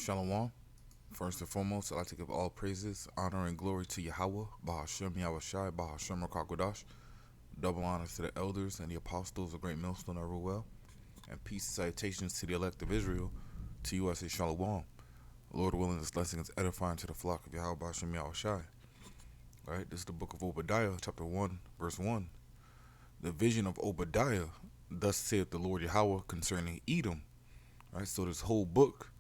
Shalom. First and foremost, I'd like to give all praises, honor, and glory to Yahweh, Bahashem Yahushai, Bahashem Rakakwadash. Double honor to the elders and the apostles of Great Millstone that rule well. And peace and salutations to the elect of Israel. To you I say Shalom. Lord willing, this blessing is edifying to the flock of Yahweh, Bahashem Yahushai. Alright, this is the book of Obadiah, chapter 1, verse 1. The vision of Obadiah, thus saith the Lord Yahweh concerning Edom. Alright, so this whole book,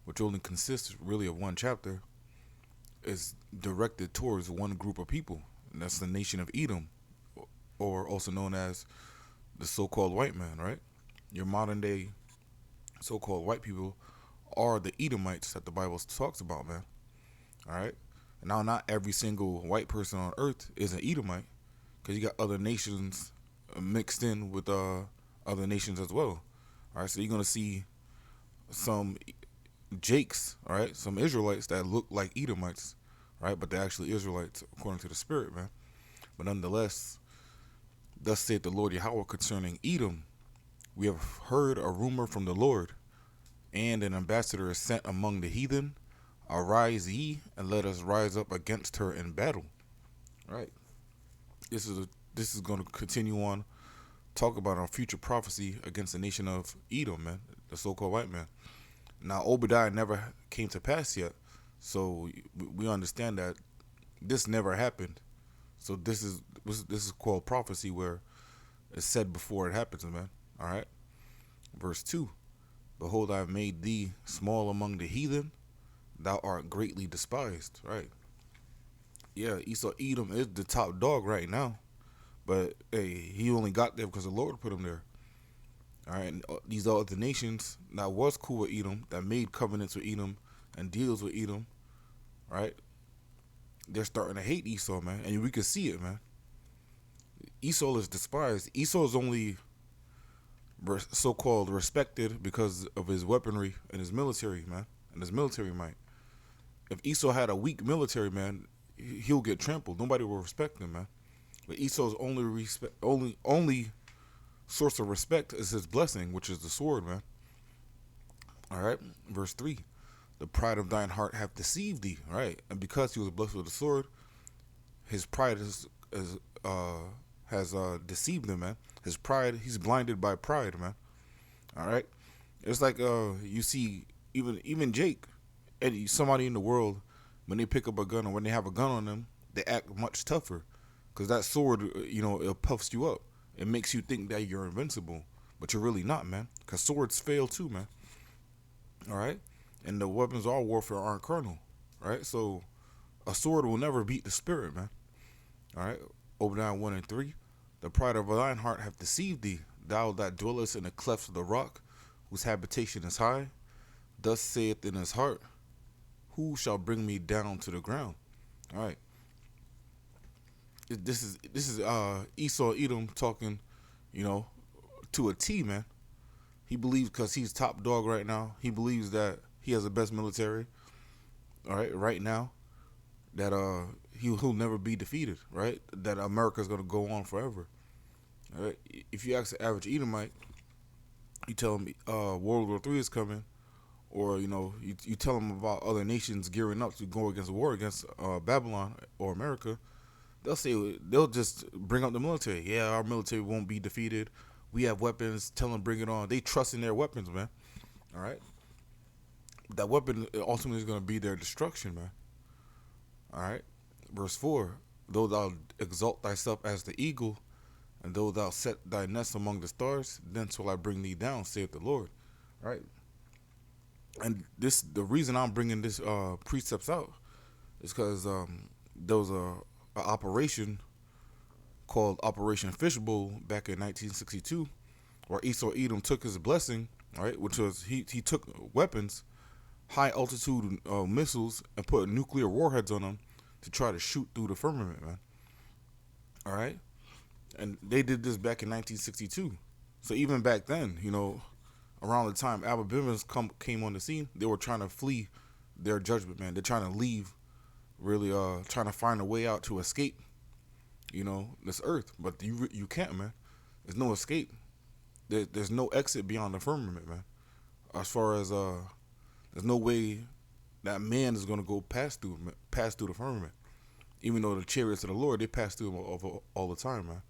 which only consists really of one chapter, is directed towards one group of people, and that's the nation of Edom, or also known as the so-called white man, right? Your modern day so-called white people are the Edomites that the Bible talks about, man. Alright? Now, not every single white person on earth is an Edomite, because you got other nations mixed in with other nations as well. Alright, so you're going to see some Jakes, all right, some Israelites that look like Edomites, right, but they're actually Israelites according to the Spirit, man. But nonetheless, thus saith the Lord Yahweh concerning Edom, we have heard a rumor from the Lord, and an ambassador is sent among the heathen. Arise ye, and let us rise up against her in battle. All right, this is going to continue on, talk about our future prophecy against the nation of Edom, man, the so-called white man. Now, Obadiah never came to pass yet, so we understand that this never happened. So this is called prophecy, where it's said before it happens, man. All right, verse 2. Behold, I have made thee small among the heathen; thou art greatly despised. Right? Yeah, Esau Edom is the top dog right now, but hey, he only got there because the Lord put him there. All right, and these are other nations that was cool with Edom, that made covenants with Edom and deals with Edom, right? They're starting to hate Esau, man, and we can see it, man. Esau is despised. Esau is only so-called respected because of his weaponry and his military, man, and his military might. If Esau had a weak military, man, he'll get trampled. Nobody will respect him, man. But Esau's only source of respect is his blessing, which is the sword, man. All right, verse 3. The pride of thine heart hath deceived thee. All right, and because he was blessed with the sword, his pride has deceived him, man. His pride, he's blinded by pride, man. All right, it's like you see even Jake, and somebody in the world, when they pick up a gun or when they have a gun on them, they act much tougher, because that sword, it puffs you up. It makes you think that you're invincible, but you're really not, man. Because swords fail too, man. All right? And the weapons of our warfare aren't carnal, right? So a sword will never beat the spirit, man. All right? Obadiah 1 and 3. The pride of thine heart hath deceived thee, thou that dwellest in the clefts of the rock, whose habitation is high. Thus saith in his heart, who shall bring me down to the ground? All right. This is Esau Edom talking, to a T, man. He believes, because he's top dog right now, he believes that he has the best military, all right now, that he'll never be defeated, right? That America's gonna go on forever. All right. If you ask the average Edomite, you tell him World War III is coming, or you tell them about other nations gearing up to go against war against Babylon or America. They'll just bring up the military. Yeah, our military won't be defeated. We have weapons. Tell them bring it on. They trust in their weapons, man. All right. That weapon ultimately is going to be their destruction, man. All right. Verse 4. Though thou exalt thyself as the eagle, and though thou set thy nest among the stars, then shall I bring thee down, saith the Lord. All right. And the reason I'm bringing this precepts out is because there was a operation called Operation Fishbowl back in 1962, where Esau Edom took his blessing, right, which was he took weapons, high altitude missiles, and put nuclear warheads on them to try to shoot through the firmament, man. All right, and they did this back in 1962. So even back then, around the time Alabamians came on the scene, they were trying to flee their judgment, man. They're trying to leave, really trying to find a way out to escape, this earth. But you can't, man. There's no escape. There's no exit beyond the firmament, man. As far as there's no way that man is going to go pass through the firmament. Even though the chariots of the Lord, they pass through them all the time, man.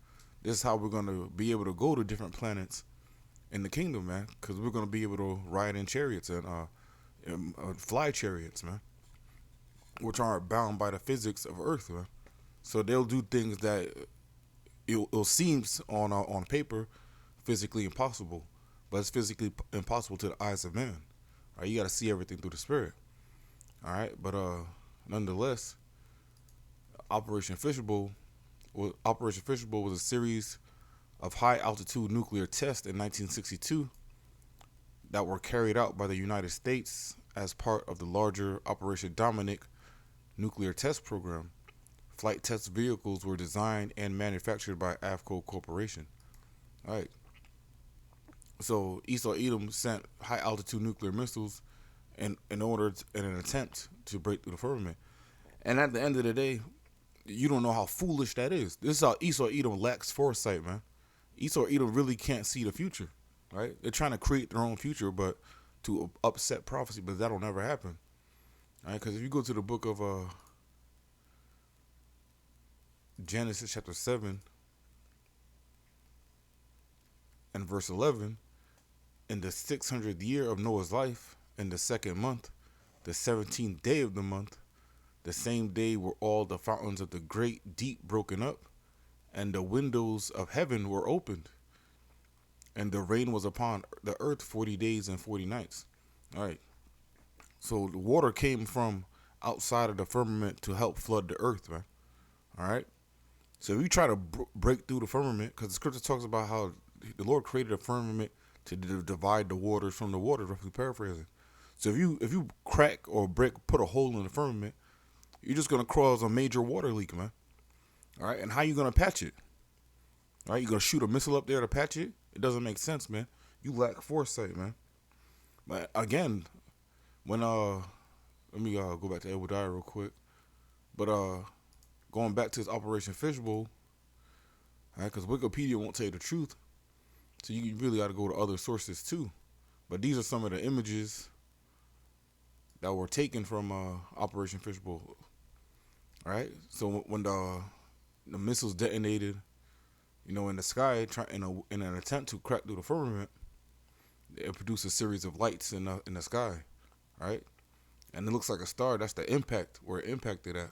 This is how we're going to be able to go to different planets in the kingdom, man, because we're going to be able to ride in chariots and fly chariots, man, which aren't bound by the physics of Earth, man. So they'll do things that it'll seem on paper physically impossible, but it's physically impossible to the eyes of man. All right, you got to see everything through the spirit. All right, but nonetheless, Operation Fishbowl was a series of high altitude nuclear tests in 1962 that were carried out by the United States as part of the larger Operation Dominic nuclear test program. Flight test vehicles were designed and manufactured by AFCO Corporation. All right. So Esau Edom sent high altitude nuclear missiles in an attempt to break through the firmament. And at the end of the day, you don't know how foolish that is. This is how Esau Edom lacks foresight, man. Esau Edom really can't see the future, right? They're trying to create their own future, but to upset prophecy, but that'll never happen, right? Because if you go to the book of Genesis chapter 7 and verse 11, in the 600th year of Noah's life, in the second month, the 17th day of the month, the same day were all the fountains of the great deep broken up, and the windows of heaven were opened, and the rain was upon the earth 40 days and 40 nights. All right. So the water came from outside of the firmament to help flood the earth, man. All right. So if you try to break through the firmament, because the scripture talks about how the Lord created a firmament to divide the waters from the water, roughly paraphrasing. So if you crack or put a hole in the firmament, you're just gonna cause a major water leak, man. All right, and how you gonna patch it? All right, you gonna shoot a missile up there to patch it? It doesn't make sense, man. You lack foresight, man. But again, when let me go back to Obadiah real quick. But going back to this Operation Fishbowl, right? Because Wikipedia won't tell you the truth, so you really got to go to other sources too. But these are some of the images that were taken from Operation Fishbowl. All right, so when the missiles detonated, in the sky, in an attempt to crack through the firmament, it produced a series of lights in the sky, right? And it looks like a star. That's the impact, where it impacted at.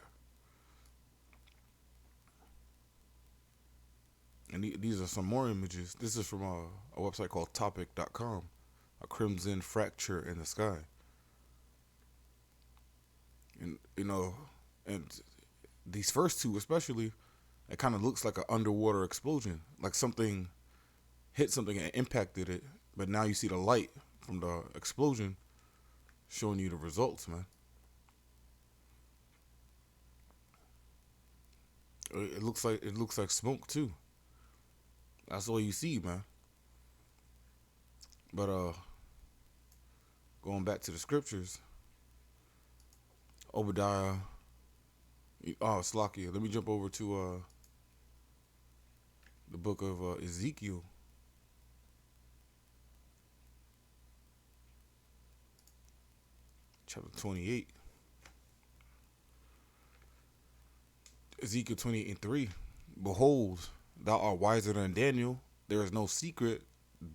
And these are some more images. This is from a website called Topic.com. A crimson fracture in the sky. And and these first two especially, it kind of looks like an underwater explosion, like something hit something and impacted it. But now you see the light from the explosion showing you the results, man. It looks like smoke too. That's all you see, man. But going back to the scriptures, Obadiah. Slakia. Let me jump over to the book of Ezekiel. Chapter 28. Ezekiel 28:3. Behold, thou art wiser than Daniel. There is no secret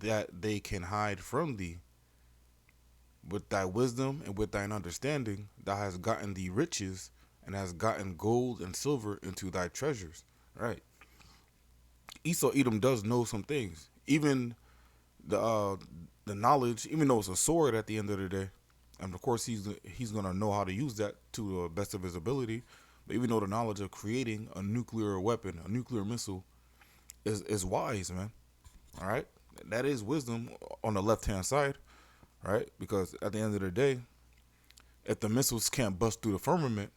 that they can hide from thee. With thy wisdom and with thine understanding, thou hast gotten thee riches, and hast gotten gold and silver into thy treasures. Right. Esau Edom does know some things. Even the knowledge, even though it's a sword at the end of the day, and of course he's gonna know how to use that to the best of his ability. But even though the knowledge of creating a nuclear weapon, a nuclear missile, is wise, man. All right, that is wisdom on the left hand side, right? Because at the end of the day, if the missiles can't bust through the firmament,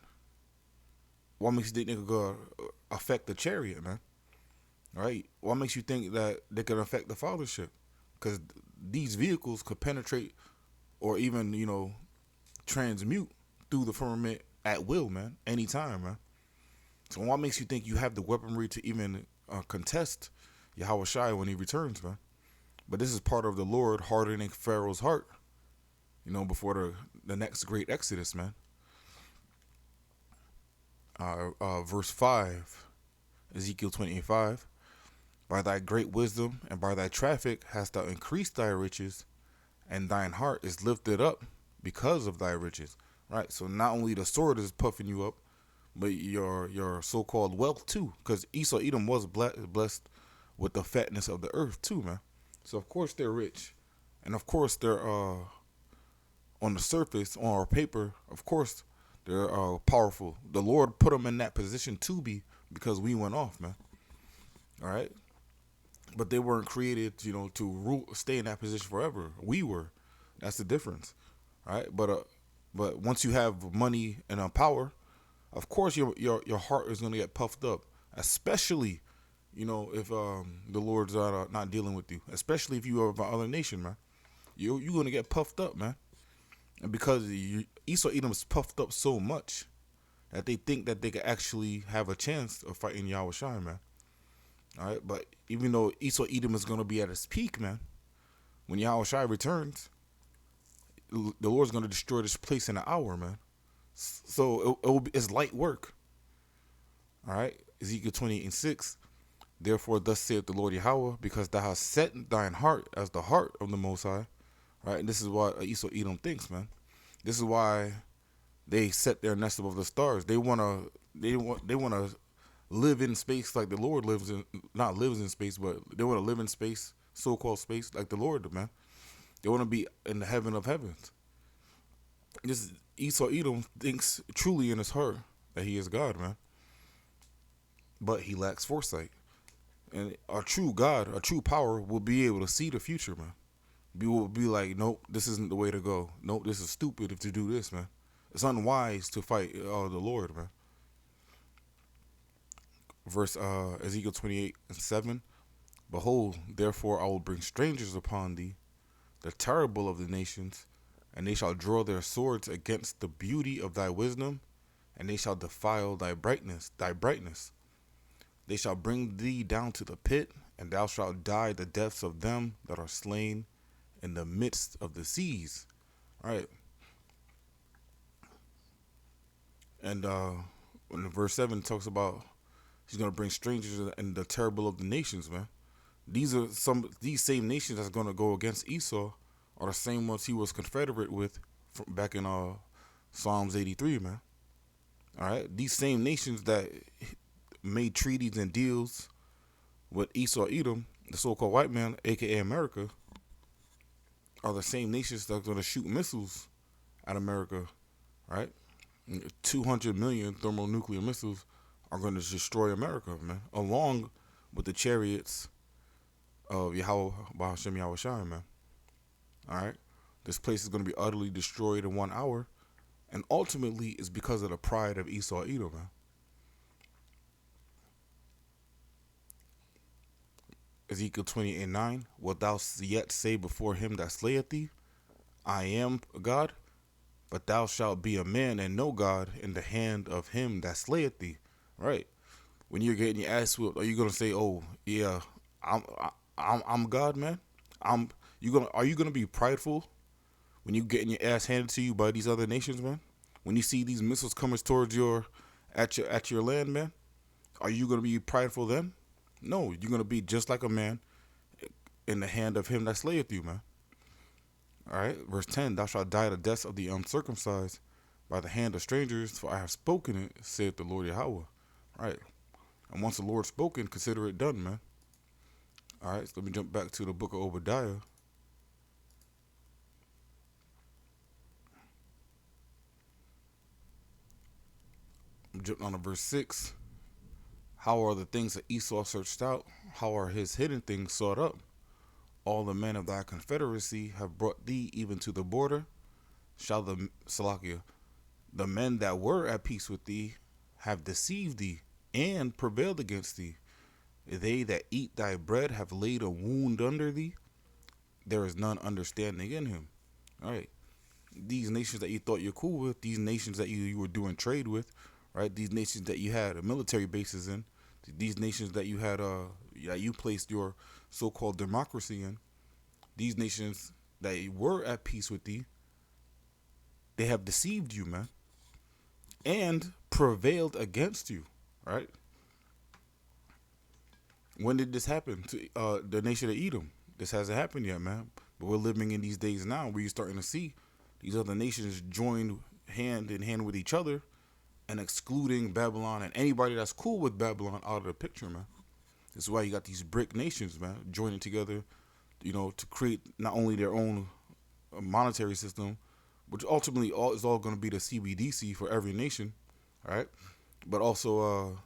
what makes you think they could go affect the chariot, man? All right, what makes you think that they could affect the fathership? Because these vehicles could penetrate or even transmute through the firmament at will, man, anytime, man. So what makes you think you have the weaponry to even contest Yahweh Shai when he returns, man? But this is part of the Lord hardening Pharaoh's heart, before the next great exodus, man. Verse 5, Ezekiel 28:5. By thy great wisdom and by thy traffic hast thou increased thy riches, and thine heart is lifted up because of thy riches. Right? So not only the sword is puffing you up, but your so-called wealth too. Because Esau Edom was blessed with the fatness of the earth too, man. So of course they're rich. And of course they're on the surface, on our paper, of course they're powerful. The Lord put them in that position to be because we went off, man. All right? But they weren't created, to stay in that position forever. We were. That's the difference, right? But once you have money and power, of course your heart is gonna get puffed up, especially, if the Lord's not dealing with you, especially if you are of another nation, man. You're gonna get puffed up, man, and because Esau Edom is puffed up so much that they think that they could actually have a chance of fighting Yahweh Shai, man. All right, but even though Esau Edom is gonna be at its peak, man, when Yahweh Shai returns, the Lord's gonna destroy this place in an hour, man. So it's light work. All right, Ezekiel 28:6. Therefore, thus saith the Lord Yahweh, because thou hast set thine heart as the heart of the Most High. Right, and this is what Esau Edom thinks, man. This is why they set their nest above the stars. They wanna live in space like the Lord lives in, not lives in space, but they want to live in space, so-called space, like the Lord, man. They want to be in the heaven of heavens. This Esau Edom thinks truly in his heart that he is God, man, but he lacks foresight. And a true God, a true power, will be able to see the future, man. Will be like, nope, this isn't the way to go. Nope, this is stupid if to do this, man. It's unwise to fight the Lord, man. Verse Ezekiel 28:7. Behold, therefore I will bring strangers upon thee, the terrible of the nations, and they shall draw their swords against the beauty of thy wisdom, and they shall defile thy brightness, They shall bring thee down to the pit, and thou shalt die the deaths of them that are slain in the midst of the seas. All right. And when verse 7 talks about he's gonna bring strangers and the terrible of the nations, man. These same nations that's gonna go against Esau are the same ones he was confederate with back in Psalms 83, man. All right, these same nations that made treaties and deals with Esau Edom, the so-called white man, aka America, are the same nations that's gonna shoot missiles at America, right? 200 million thermonuclear missiles are going to destroy America, man, along with the chariots of Yahweh, Bahashem Yahweh Shai, man. All right? This place is going to be utterly destroyed in 1 hour, and ultimately it's because of the pride of Esau Edom, man. Ezekiel 28:9. Wilt thou yet say before him that slayeth thee, I am God? But thou shalt be a man and no God in the hand of him that slayeth thee. Right? When you're getting your ass whipped, are you gonna say, "Oh yeah, I'm God, man"? Are you gonna be prideful when you getting your ass handed to you by these other nations, man? When you see these missiles coming towards your land, man, are you gonna be prideful then? No, you're gonna be just like a man in the hand of him that slayeth you, man. All right, verse 10, thou shalt die the death of the uncircumcised by the hand of strangers, for I have spoken it, saith the Lord Yahweh. All right, and once the Lord spoken, consider it done, man. All right, so let me jump back to the book of Obadiah. I'm jumping on to verse 6. How are the things that Esau searched out? How are his hidden things sought up? All the men of thy confederacy have brought thee even to the border. Shall the Salakia, the men that were at peace with thee, have deceived thee and prevailed against thee? They that eat thy bread have laid a wound under thee. There is none understanding in him. All right. These nations that you thought you're cool with, these nations that you were doing trade with, right? These nations that you had military bases in, these nations that you had that you placed your so-called democracy in, these nations that were at peace with thee, They have deceived you, man, and prevailed against you, right? When did this happen to the nation of Edom? This hasn't happened yet, man. But we're living in these days now where you're starting to see these other nations join hand in hand with each other and excluding Babylon and anybody that's cool with Babylon out of the picture, man. This is why you got these brick nations, man, joining together, to create not only their own monetary system, which ultimately is all going to be the CBDC for every nation, all right? But also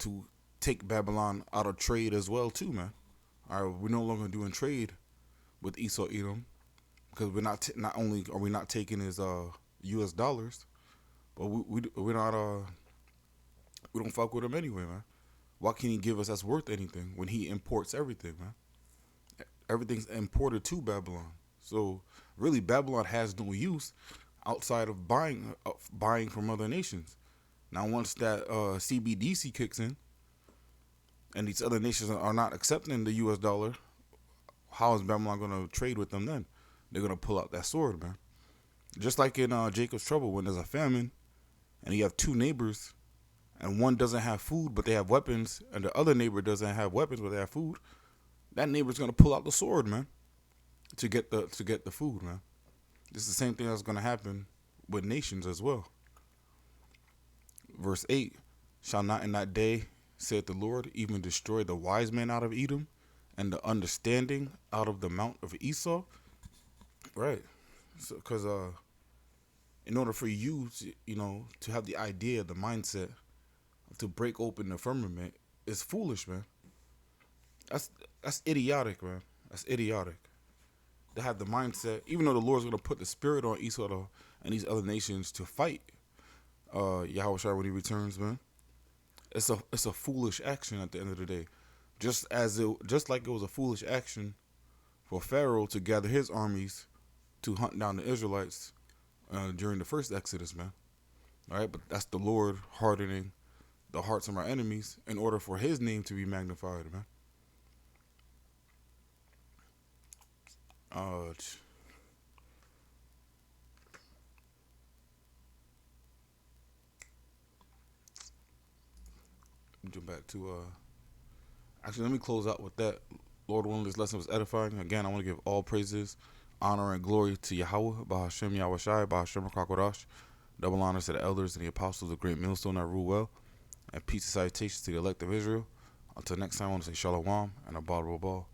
to take Babylon out of trade as well, too, man. All right, we're no longer doing trade with Esau Edom because we're not only are we not taking his U.S. dollars, but we're not we don't fuck with him anyway, man. What can he give us that's worth anything when he imports everything, man? Everything's imported to Babylon. So really, Babylon has no use outside of buying from other nations. Now, once that CBDC kicks in, and these other nations are not accepting the U.S. dollar, how is Babylon going to trade with them then? They're going to pull out that sword, man. Just like in Jacob's trouble, when there's a famine, and you have two neighbors, and one doesn't have food but they have weapons, and the other neighbor doesn't have weapons but they have food, that neighbor's going to pull out the sword, man, to get the food, man. This is the same thing that's going to happen with nations as well. Verse 8, shall not in that day, saith the Lord, even destroy the wise man out of Edom and the understanding out of the mount of Esau? Right. So, because in order for you to have the idea, the mindset to break open the firmament, is foolish, man. That's idiotic, man. That's idiotic. To have the mindset, even though the Lord's going to put the spirit on Esau and these other nations to fight Yahushua when he returns, man. It's a foolish action at the end of the day. Just like it was a foolish action for Pharaoh to gather his armies to hunt down the Israelites during the first Exodus, man. All right, but that's the Lord hardening the hearts of our enemies in order for his name to be magnified, man. Jump back to actually, let me close out with that. Lord willing, this lesson was edifying. Again, I want to give all praises, honor, and glory to Yahweh, Bahashem Yahushai, Bahashem Kakodash. Double honors to the elders and the apostles of great millstone that rule well. And peace and salutations to the elect of Israel. Until next time, I want to say Shalom and Abad Rabal.